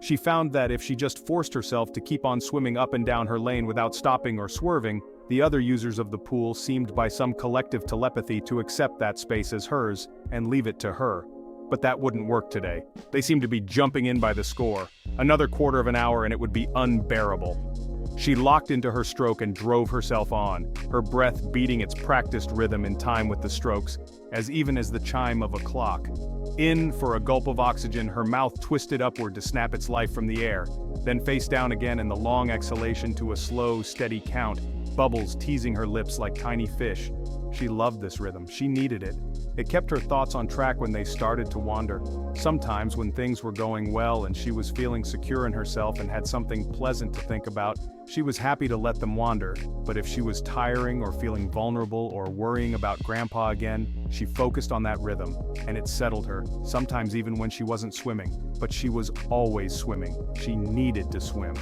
She found that if she just forced herself to keep on swimming up and down her lane without stopping or swerving, the other users of the pool seemed by some collective telepathy to accept that space as hers and leave it to her. But that wouldn't work today. They seemed to be jumping in by the score. Another quarter of an hour and it would be unbearable. She locked into her stroke and drove herself on, her breath beating its practiced rhythm in time with the strokes, as even as the chime of a clock. In for a gulp of oxygen, her mouth twisted upward to snap its life from the air, then face down again in the long exhalation to a slow, steady count, bubbles teasing her lips like tiny fish. She loved this rhythm, she needed it. It kept her thoughts on track when they started to wander. Sometimes when things were going well and she was feeling secure in herself and had something pleasant to think about, she was happy to let them wander. But if she was tiring or feeling vulnerable or worrying about Grandpa again, she focused on that rhythm, and it settled her, sometimes even when she wasn't swimming. But she was always swimming. She needed to swim.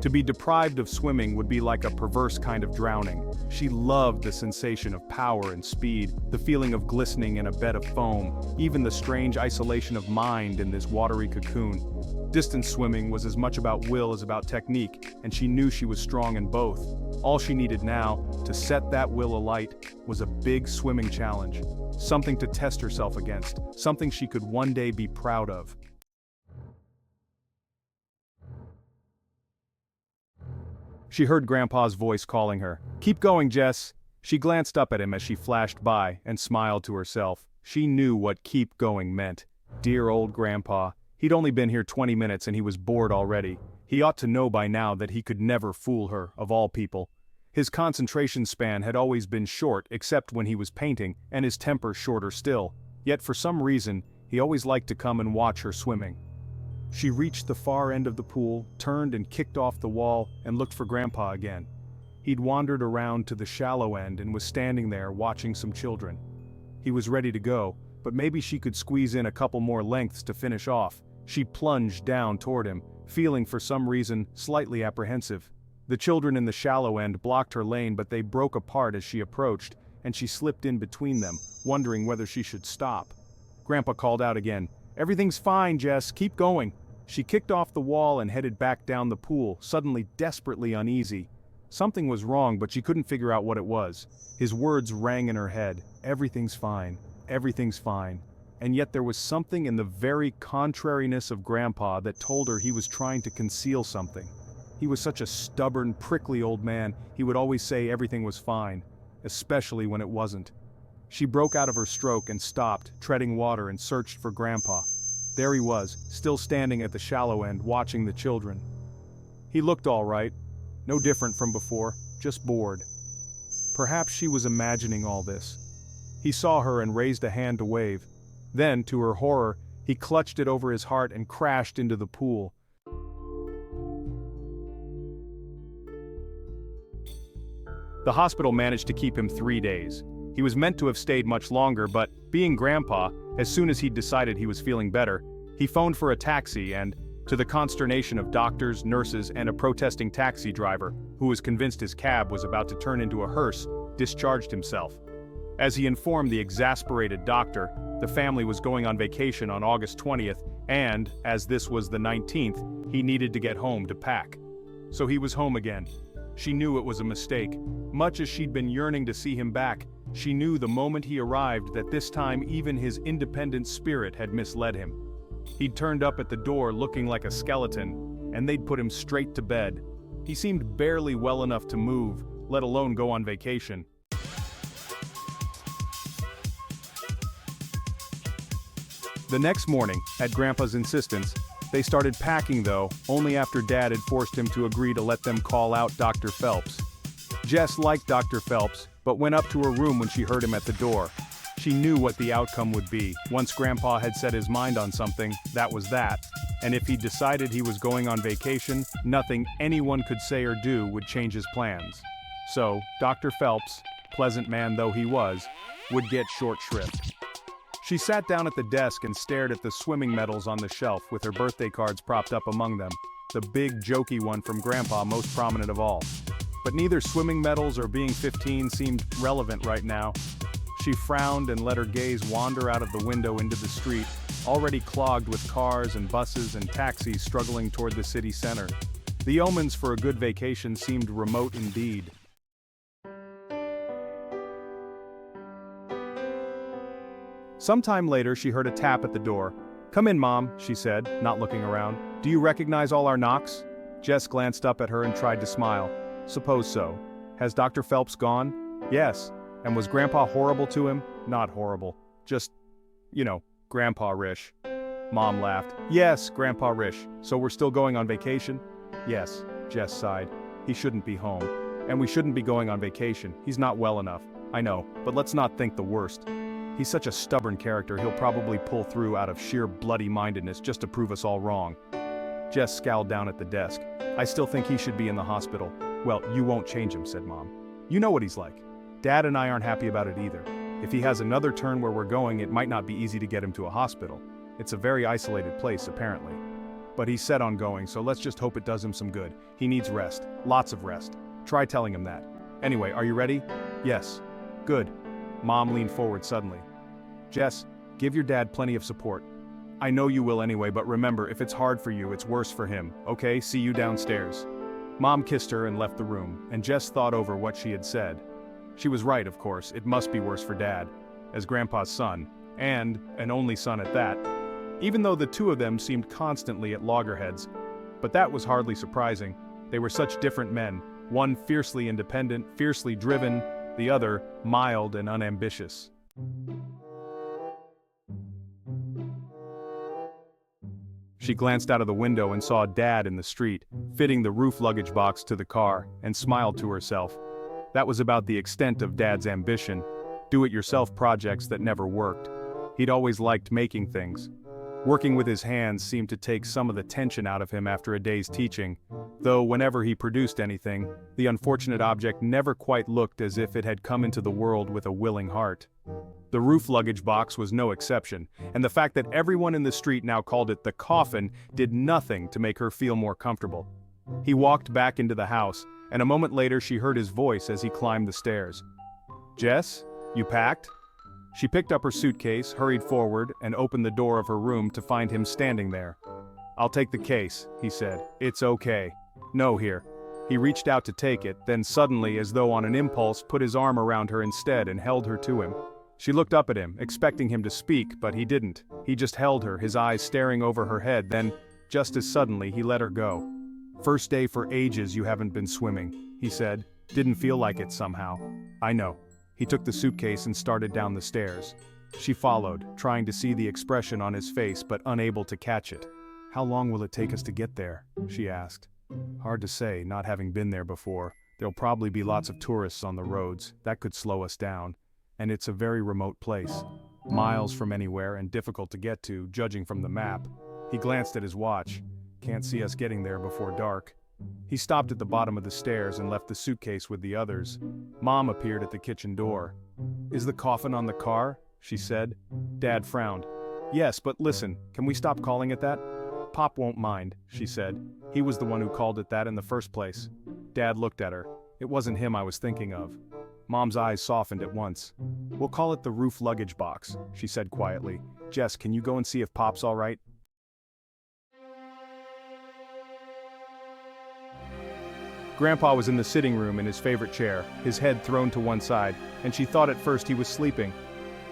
To be deprived of swimming would be like a perverse kind of drowning. She loved the sensation of power and speed, the feeling of glistening in a bed of foam, even the strange isolation of mind in this watery cocoon. Distance swimming was as much about will as about technique, and she knew she was strong in both. All she needed now, to set that will alight, was a big swimming challenge. Something to test herself against, something she could one day be proud of. She heard Grandpa's voice calling her. "Keep going, Jess." She glanced up at him as she flashed by, and smiled to herself. She knew what keep going meant. Dear old Grandpa. He'd only been here 20 minutes and he was bored already. He ought to know by now that he could never fool her, of all people. His concentration span had always been short except when he was painting, and his temper shorter still. Yet for some reason, he always liked to come and watch her swimming. She reached the far end of the pool, turned and kicked off the wall, and looked for Grandpa again. He'd wandered around to the shallow end and was standing there watching some children. He was ready to go, but maybe she could squeeze in a couple more lengths to finish off. She plunged down toward him, feeling for some reason slightly apprehensive. The children in the shallow end blocked her lane, but they broke apart as she approached, and she slipped in between them, wondering whether she should stop. Grandpa called out again, "Everything's fine, Jess, keep going." She kicked off the wall and headed back down the pool, suddenly desperately uneasy. Something was wrong, but she couldn't figure out what it was. His words rang in her head, "Everything's fine, everything's fine." And yet there was something in the very contrariness of Grandpa that told her he was trying to conceal something. He was such a stubborn, prickly old man, he would always say everything was fine, especially when it wasn't. She broke out of her stroke and stopped, treading water, and searched for Grandpa. There he was, still standing at the shallow end, watching the children. He looked all right, no different from before, just bored. Perhaps she was imagining all this. He saw her and raised a hand to wave. Then, to her horror, he clutched it over his heart and crashed into the pool. The hospital managed to keep him 3 days. He was meant to have stayed much longer, but, being Grandpa, as soon as he'd decided he was feeling better, he phoned for a taxi and, to the consternation of doctors, nurses, and a protesting taxi driver, who was convinced his cab was about to turn into a hearse, discharged himself. As he informed the exasperated doctor, the family was going on vacation on August 20th, and, as this was the 19th, he needed to get home to pack. So he was home again. She knew it was a mistake. Much as she'd been yearning to see him back, she knew the moment he arrived that this time even his independent spirit had misled him. He'd turned up at the door looking like a skeleton, and they'd put him straight to bed. He seemed barely well enough to move, let alone go on vacation. The next morning, at Grandpa's insistence, they started packing though, only after Dad had forced him to agree to let them call out Dr. Phelps. Jess liked Dr. Phelps, but went up to her room when she heard him at the door. She knew what the outcome would be. Once Grandpa had set his mind on something, that was that. And if he decided he was going on vacation, nothing anyone could say or do would change his plans. So, Dr. Phelps, pleasant man though he was, would get short shrift. She sat down at the desk and stared at the swimming medals on the shelf with her birthday cards propped up among them, the big jokey one from Grandpa most prominent of all. But neither swimming medals or being 15 seemed relevant right now. She frowned and let her gaze wander out of the window into the street, already clogged with cars and buses and taxis struggling toward the city center. The omens for a good vacation seemed remote indeed. Sometime later, she heard a tap at the door. "Come in, Mom," she said, not looking around. "Do you recognize all our knocks?" Jess glanced up at her and tried to smile. "Suppose so. Has Dr. Phelps gone?" "Yes." "And was Grandpa horrible to him?" "Not horrible. Just, Grandpa-ish." Mom laughed. "Yes, Grandpa-ish. So we're still going on vacation?" "Yes," Jess sighed. "He shouldn't be home. And we shouldn't be going on vacation. He's not well enough. I know, but let's not think the worst. He's such a stubborn character, he'll probably pull through out of sheer bloody-mindedness just to prove us all wrong." Jess scowled down at the desk. "I still think he should be in the hospital." "Well, you won't change him," said Mom. "You know what he's like. Dad and I aren't happy about it either. If he has another turn where we're going, it might not be easy to get him to a hospital. It's a very isolated place, apparently. But he's set on going, so let's just hope it does him some good. He needs rest. Lots of rest. Try telling him that. Anyway, are you ready?" "Yes." "Good." Mom leaned forward suddenly. "Jess, give your dad plenty of support. I know you will anyway, but remember, if it's hard for you, it's worse for him, okay? See you downstairs." Mom kissed her and left the room, and Jess thought over what she had said. She was right, of course. It must be worse for Dad, as Grandpa's son, and an only son at that, even though the two of them seemed constantly at loggerheads. But that was hardly surprising. They were such different men, one fiercely independent, fiercely driven, the other mild and unambitious. She glanced out of the window and saw Dad in the street, fitting the roof luggage box to the car, and smiled to herself. That was about the extent of Dad's ambition, do-it-yourself projects that never worked. He'd always liked making things. Working with his hands seemed to take some of the tension out of him after a day's teaching, though whenever he produced anything, the unfortunate object never quite looked as if it had come into the world with a willing heart. The roof luggage box was no exception, and the fact that everyone in the street now called it the coffin did nothing to make her feel more comfortable. He walked back into the house, and a moment later she heard his voice as he climbed the stairs. "Jess, you packed?" She picked up her suitcase, hurried forward, and opened the door of her room to find him standing there. "I'll take the case," he said. "It's okay." "No, here." He reached out to take it, then suddenly, as though on an impulse, put his arm around her instead and held her to him. She looked up at him, expecting him to speak, but he didn't. He just held her, his eyes staring over her head, then, just as suddenly, he let her go. "First day for ages you haven't been swimming," he said. "Didn't feel like it somehow." "I know." He took the suitcase and started down the stairs. She followed, trying to see the expression on his face but unable to catch it. "How long will it take us to get there?" she asked. "Hard to say, not having been there before. There'll probably be lots of tourists on the roads. That could slow us down. And it's a very remote place. Miles from anywhere and difficult to get to, judging from the map." He glanced at his watch. "Can't see us getting there before dark." He stopped at the bottom of the stairs and left the suitcase with the others. Mom appeared at the kitchen door. "Is the coffin on the car?" she said. Dad frowned. "Yes, but listen, can we stop calling it that?" "Pop won't mind," she said. "He was the one who called it that in the first place." Dad looked at her. "It wasn't him I was thinking of." Mom's eyes softened at once. "We'll call it the roof luggage box," she said quietly. "Jess, can you go and see if Pop's all right?" Grandpa was in the sitting room in his favorite chair, his head thrown to one side, and she thought at first he was sleeping.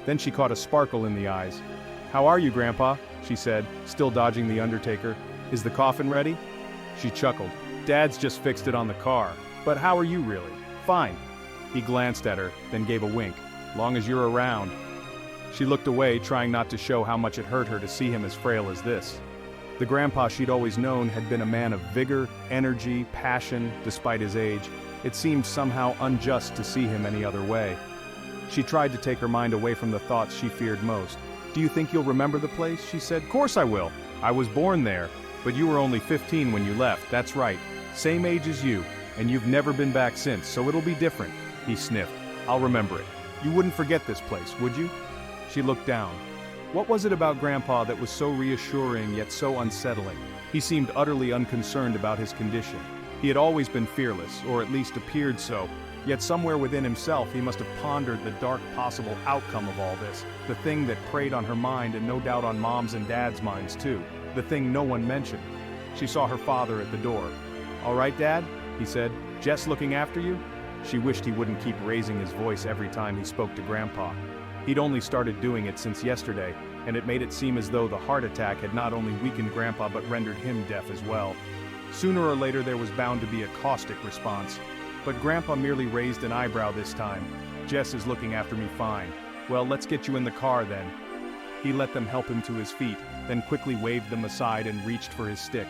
Then she caught a sparkle in the eyes. "How are you, Grandpa?" she said, still dodging the undertaker. "Is the coffin ready?" She chuckled. "Dad's just fixed it on the car. But how are you really?" "Fine." He glanced at her, then gave a wink. "Long as you're around." She looked away, trying not to show how much it hurt her to see him as frail as this. The grandpa she'd always known had been a man of vigor, energy, passion, despite his age. It seemed somehow unjust to see him any other way. She tried to take her mind away from the thoughts she feared most. "Do you think you'll remember the place?" she said. "Course I will. I was born there. But you were only 15 when you left, that's right. Same age as you, and you've never been back since, so it'll be different." He sniffed. "I'll remember it. You wouldn't forget this place, would you?" She looked down. What was it about Grandpa that was so reassuring yet so unsettling? He seemed utterly unconcerned about his condition. He had always been fearless, or at least appeared so, Yet somewhere within himself he must have pondered the dark possible outcome of all this, the thing that preyed on her mind and no doubt on Mom's and Dad's minds too, the thing no one mentioned. She saw her father at the door. "All right, Dad?" he said. "Jess looking after you?" She wished he wouldn't keep raising his voice every time he spoke to Grandpa. He'd only started doing it since yesterday, and it made it seem as though the heart attack had not only weakened Grandpa but rendered him deaf as well. Sooner or later there was bound to be a caustic response. But Grandpa merely raised an eyebrow this time. "Jess is looking after me fine. Well, let's get you in the car then." He let them help him to his feet, then quickly waved them aside and reached for his stick.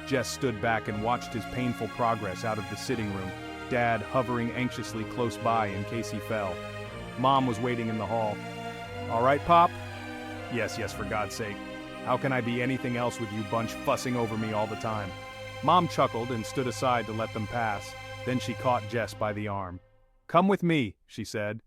Jess stood back and watched his painful progress out of the sitting room, Dad hovering anxiously close by in case he fell. Mom was waiting in the hall. "All right, Pop?" Yes, for God's sake. How can I be anything else with you bunch fussing over me all the time?" Mom chuckled and stood aside to let them pass. Then she caught Jess by the arm. "Come with me," she said.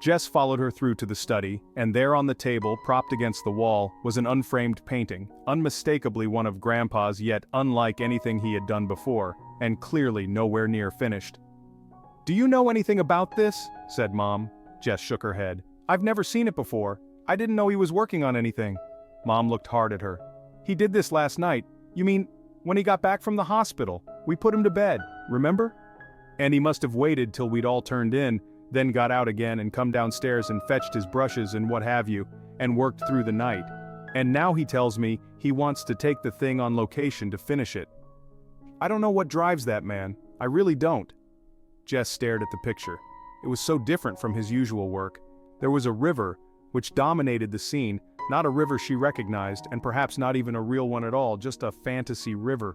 Jess followed her through to the study, and there on the table, propped against the wall, was an unframed painting, unmistakably one of Grandpa's yet unlike anything he had done before, and clearly nowhere near finished. "Do you know anything about this?" said Mom. Jess shook her head. "I've never seen it before. I didn't know he was working on anything." Mom looked hard at her. "He did this last night. You mean, when he got back from the hospital? We put him to bed, remember? And he must have waited till we'd all turned in, then got out again and come downstairs and fetched his brushes and what have you, and worked through the night. And now he tells me he wants to take the thing on location to finish it. I don't know what drives that man. I really don't." Jess stared at the picture. It was so different from his usual work. There was a river, which dominated the scene, not a river she recognized, and perhaps not even a real one at all, just a fantasy river.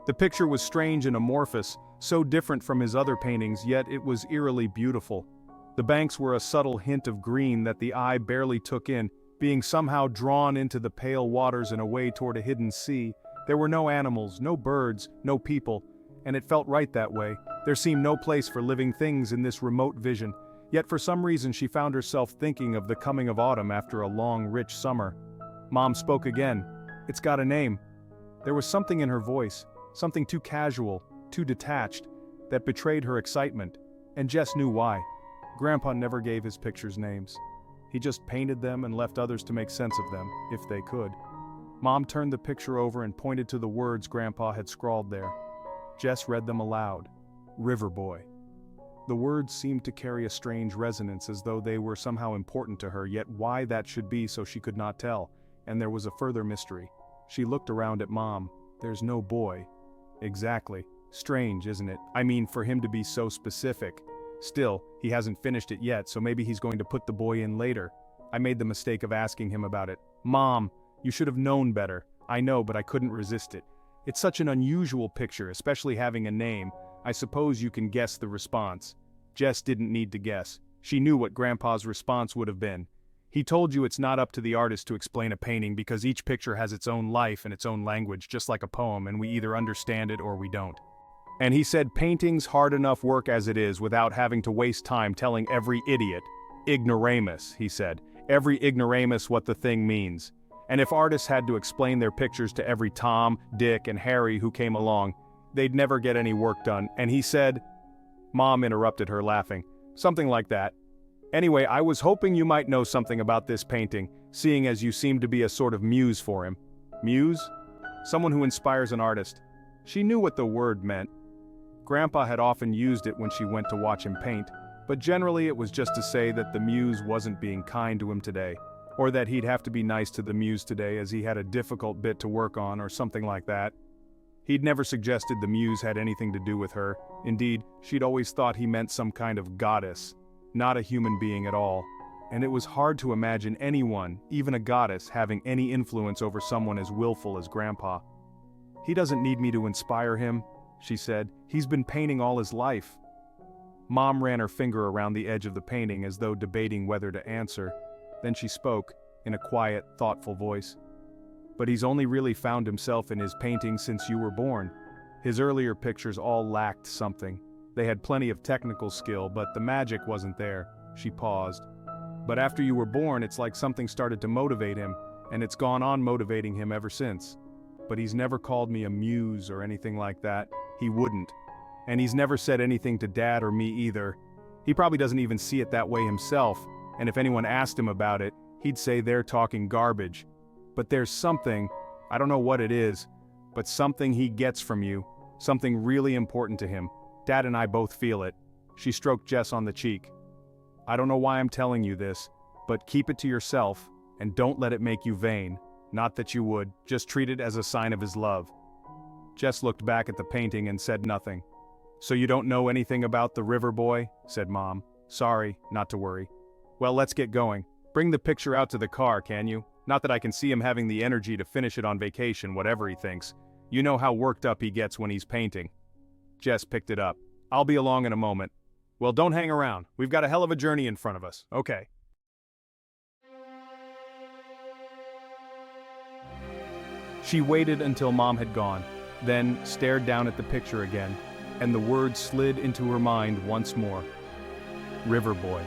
The picture was strange and amorphous, so different from his other paintings, yet it was eerily beautiful. The banks were a subtle hint of green that the eye barely took in, being somehow drawn into the pale waters and away toward a hidden sea. There were no animals, no birds, no people, and it felt right that way. There seemed no place for living things in this remote vision. Yet for some reason she found herself thinking of the coming of autumn after a long, rich summer. Mom spoke again. "It's got a name." There was something in her voice, something too casual, too detached, that betrayed her excitement, and Jess knew why. Grandpa never gave his pictures names. He just painted them and left others to make sense of them, if they could. Mom turned the picture over and pointed to the words Grandpa had scrawled there. Jess read them aloud. "River Boy." The words seemed to carry a strange resonance, as though they were somehow important to her, yet why that should be so she could not tell, and there was a further mystery. She looked around at Mom. "There's no boy." "Exactly. Strange, isn't it? I mean, for him to be so specific. Still, he hasn't finished it yet, so maybe he's going to put the boy in later. I made the mistake of asking him about it." "Mom, you should have known better." "I know, but I couldn't resist it. It's such an unusual picture, especially having a name. I suppose you can guess the response." Jess didn't need to guess. She knew what Grandpa's response would have been. "He told you it's not up to the artist to explain a painting because each picture has its own life and its own language, just like a poem, and we either understand it or we don't. And he said painting's hard enough work as it is without having to waste time telling every idiot, ignoramus, he said, every ignoramus what the thing means. And if artists had to explain their pictures to every Tom, Dick, and Harry who came along, they'd never get any work done, and he said—" Mom interrupted her, laughing. "Something like that. Anyway, I was hoping you might know something about this painting, seeing as you seem to be a sort of muse for him." Muse? Someone who inspires an artist. She knew what the word meant. Grandpa had often used it when she went to watch him paint, but generally it was just to say that the muse wasn't being kind to him today, or that he'd have to be nice to the muse today as he had a difficult bit to work on or something like that. He'd never suggested the muse had anything to do with her. Indeed, she'd always thought he meant some kind of goddess, not a human being at all. And it was hard to imagine anyone, even a goddess, having any influence over someone as willful as Grandpa. "He doesn't need me to inspire him," she said. "He's been painting all his life." Mom ran her finger around the edge of the painting as though debating whether to answer. Then she spoke, in a quiet, thoughtful voice. "But he's only really found himself in his paintings since you were born. His earlier pictures all lacked something. They had plenty of technical skill, but the magic wasn't there." She paused. "But after you were born, it's like something started to motivate him, and it's gone on motivating him ever since." but he's never called me a muse or anything like that. He wouldn't. And he's never said anything to Dad or me either. He probably doesn't even see it that way himself, and if anyone asked him about it, he'd say they're talking garbage. But there's something, I don't know what it is, but something he gets from you, something really important to him. Dad and I both feel it. She stroked Jess on the cheek. I don't know why I'm telling you this, but keep it to yourself, and don't let it make you vain. Not that you would, just treat it as a sign of his love. Jess looked back at the painting and said nothing. So you don't know anything about the river boy? Said Mom. Sorry, not to worry. Well, let's get going. Bring the picture out to the car, can you? Not that I can see him having the energy to finish it on vacation, whatever he thinks. You know how worked up he gets when he's painting. Jess picked it up. I'll be along in a moment. Well, don't hang around. We've got a hell of a journey in front of us. Okay. She waited until Mom had gone, then stared down at the picture again, and the words slid into her mind once more. River boy.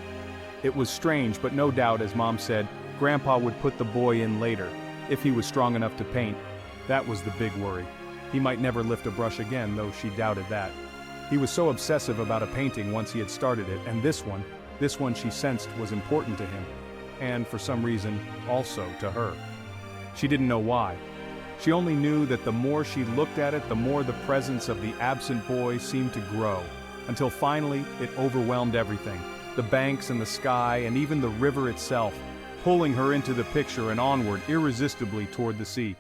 It was strange, but no doubt, as Mom said, Grandpa would put the boy in later, if he was strong enough to paint. That was the big worry. He might never lift a brush again, though she doubted that. He was so obsessive about a painting once he had started it, and this one she sensed was important to him, and for some reason, also to her. She didn't know why. She only knew that the more she looked at it, the more the presence of the absent boy seemed to grow, until finally it overwhelmed everything, the banks and the sky and even the river itself, pulling her into the picture and onward irresistibly toward the sea.